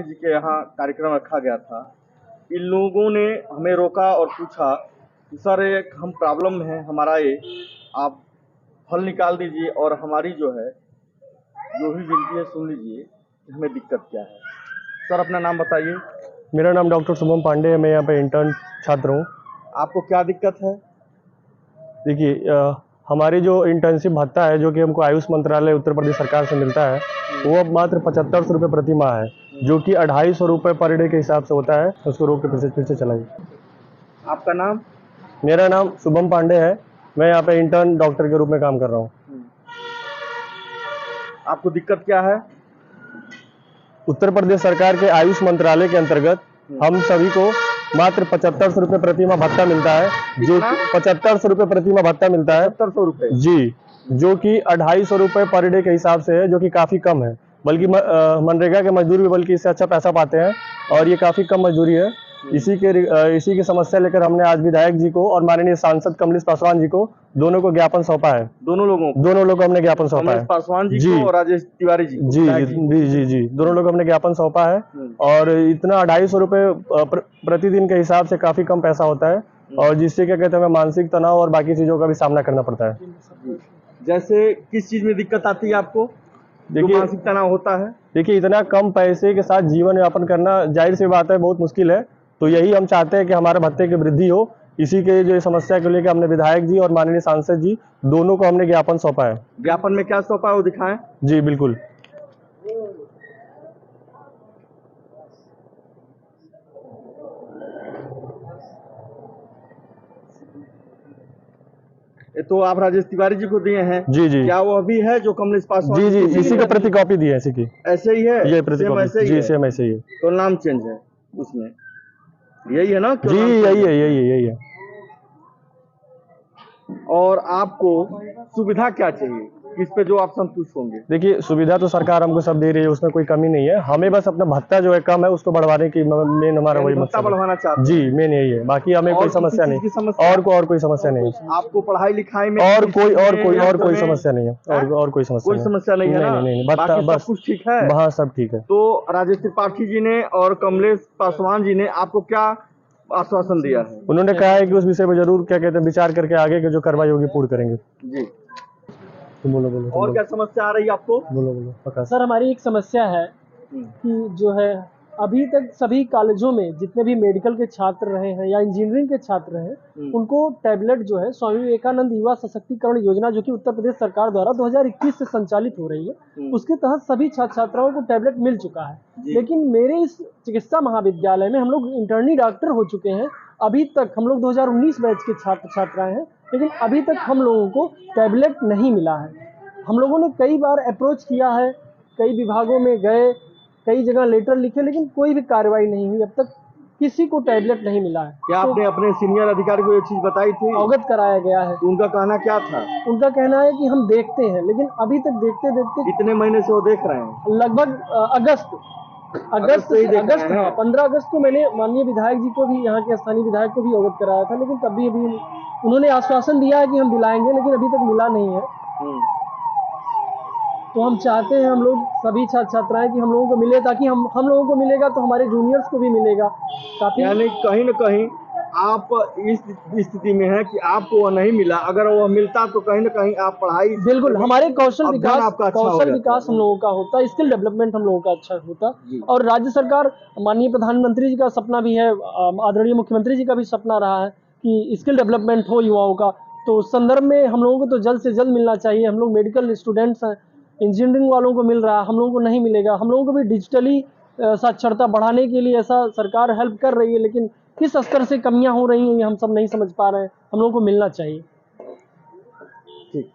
जी के यहाँ कार्यक्रम रखा गया था। इन लोगों ने हमें रोका और पूछा कि सर एक हम प्रॉब्लम में है हमारा ये, आप फल निकाल दीजिए और हमारी जो है जो भी विनती है सुन लीजिए कि हमें दिक्कत क्या है। सर अपना नाम बताइए। मेरा नाम डॉक्टर शुभम पांडे है। मैं यहाँ पे इंटर्न छात्र हूँ। आपको क्या दिक्कत है? देखिए, हमारी जो इंटर्नशिप भत्ता है जो कि हमको आयुष मंत्रालय उत्तर प्रदेश सरकार से मिलता है वो अब मात्र 7500 रुपये प्रति माह है, जो कि 250 रुपये पर डे के हिसाब से होता है। उसको रोक के फिर से चलाइए। आपका नाम? मेरा नाम शुभम पांडे है। मैं यहाँ पे इंटर्न डॉक्टर के रूप में काम कर रहा हूँ। आपको दिक्कत क्या है? उत्तर प्रदेश सरकार के आयुष मंत्रालय के अंतर्गत हम सभी को मात्र 7500 रुपये प्रति माह भत्ता मिलता है, जो 7500 रुपये प्रति माह भत्ता मिलता है। 7500 रुपये जी, जो कि 250 रुपये पर डे के हिसाब से है, जो कि काफ़ी कम है। बल्कि मनरेगा के मजदूर भी बल्कि इससे अच्छा पैसा पाते हैं और ये काफ़ी कम मजदूरी है। इसी की समस्या लेकर हमने आज विधायक जी को और माननीय सांसद कमलेश पासवान जी को दोनों को ज्ञापन सौंपा है। दोनों लोगों को हमने ज्ञापन सौंपा है। पासवान जी को और राजेश तिवारी जी को। जी, दोनों लोग हमने ज्ञापन सौंपा है। और इतना 250 रुपये प्रतिदिन के हिसाब से काफ़ी कम पैसा होता है और जिससे क्या कहते हैं मानसिक तनाव और बाकी चीज़ों का भी सामना करना पड़ता है। जैसे किस चीज़ में दिक्कत आती है आपको? देखिए मानसिक तनाव होता है। देखिए, इतना कम पैसे के साथ जीवन यापन करना जाहिर सी बात है बहुत मुश्किल है। तो यही हम चाहते हैं कि हमारे भत्ते की वृद्धि हो। इसी के जो समस्या को लेकर हमने विधायक जी और माननीय सांसद जी दोनों को हमने ज्ञापन सौंपा है। ज्ञापन में क्या सौंपा है वो दिखाएं। जी बिल्कुल। तो आप राजेश तिवारी जी को दिए हैं? जी। क्या वो अभी है जो कमलेश पासवान? जी, इसी का प्रति कॉपी दी है इसी की। ऐसे ही है? ये प्रति कॉपी जी, सेम ऐसे ही है। तो नाम चेंज है उसमें, यही है ना? जी यही है। और आपको सुविधा क्या चाहिए, इस पे जो आप संतुष्ट होंगे? देखिए, सुविधा तो सरकार हमको सब दे रही है, उसमें कोई कमी नहीं है। हमें बस अपना भत्ता जो है कम है उसको बढ़वाने की मेन हमारा वही मकसद बढ़वाना चाहते हैं। जी, मेन यही है। बाकी हमें कोई समस्या नहीं और कोई समस्या नहीं है। आपको पढ़ाई लिखाई में और कोई समस्या नहीं है। और कोई समस्या नहीं है ना? नहीं, भत्ता बस कुछ ठीक है। हाँ, सब ठीक है। तो राजेश त्रिपाठी जी ने और कमलेश पासवान जी ने आपको क्या आश्वासन दिया है? उन्होंने कहा है कि उस विषय पर जरूर क्या कहते हैं विचार करके आगे के जो कार्रवाई होगी पूर्ण करेंगे। जी बोलो। और क्या समस्या आ रही है आपको? बोलो। सर, हमारी एक समस्या है कि जो है अभी तक सभी कॉलेजों में जितने भी मेडिकल के छात्र रहे हैं या इंजीनियरिंग के छात्र हैं उनको टैबलेट जो है स्वामी विवेकानंद युवा सशक्तिकरण योजना जो कि उत्तर प्रदेश सरकार द्वारा 2021 से संचालित हो रही है उसके तहत सभी छात्र छात्राओं को टैबलेट मिल चुका है। लेकिन मेरे इस चिकित्सा महाविद्यालय में हम लोग इंटर्नी डॉक्टर हो चुके हैं। अभी तक हम लोग 2019 बैच के छात्र छात्राएं हैं, लेकिन अभी तक हम लोगों को टैबलेट नहीं मिला है। हम लोगों ने कई बार अप्रोच किया है, कई विभागों में गए, कई जगह लेटर लिखे, लेकिन कोई भी कार्रवाई नहीं हुई। अब तक किसी को टैबलेट नहीं मिला है। क्या आपने अपने सीनियर अधिकारी को ये चीज बताई थी? अवगत कराया गया है। उनका कहना क्या था? उनका कहना है कि हम देखते हैं, लेकिन अभी तक देखते कितने महीने से वो देख रहे हैं? लगभग अगस्त 15 अगस्त को मैंने माननीय विधायक जी को भी, यहाँ के स्थानीय विधायक को भी अवगत कराया था, लेकिन तब भी अभी उन्होंने आश्वासन दिया है कि हम दिलाएंगे, लेकिन अभी तक मिला नहीं है। तो हम चाहते हैं हम लोग सभी छात्र छात्राएं कि हम लोगों को मिले, ताकि हम लोगों को मिलेगा तो हमारे जूनियर्स को भी मिलेगा। काफी यानी कहीं न कहीं आप इस स्थिति में हैं कि आपको वह नहीं मिला। अगर वह मिलता तो कहीं न कहीं आप पढ़ाई बिल्कुल, हमारे कौशल विकास हम लोगों का होता, स्किल डेवलपमेंट हम लोगों का अच्छा होता। और राज्य सरकार, माननीय प्रधानमंत्री जी का सपना भी है, आदरणीय मुख्यमंत्री जी का भी सपना रहा है कि स्किल डेवलपमेंट हो युवाओं का। तो उस संदर्भ में हम लोगों को तो जल्द से जल्द मिलना चाहिए। हम लोग मेडिकल स्टूडेंट्स हैं, इंजीनियरिंग वालों को मिल रहा है, हम लोगों को नहीं मिलेगा। हम लोगों को भी डिजिटली साक्षरता बढ़ाने के लिए ऐसा सरकार हेल्प कर रही है, लेकिन किस स्तर से कमियां हो रही हैं ये हम सब नहीं समझ पा रहे हैं। हम लोगों को मिलना चाहिए। ठीक।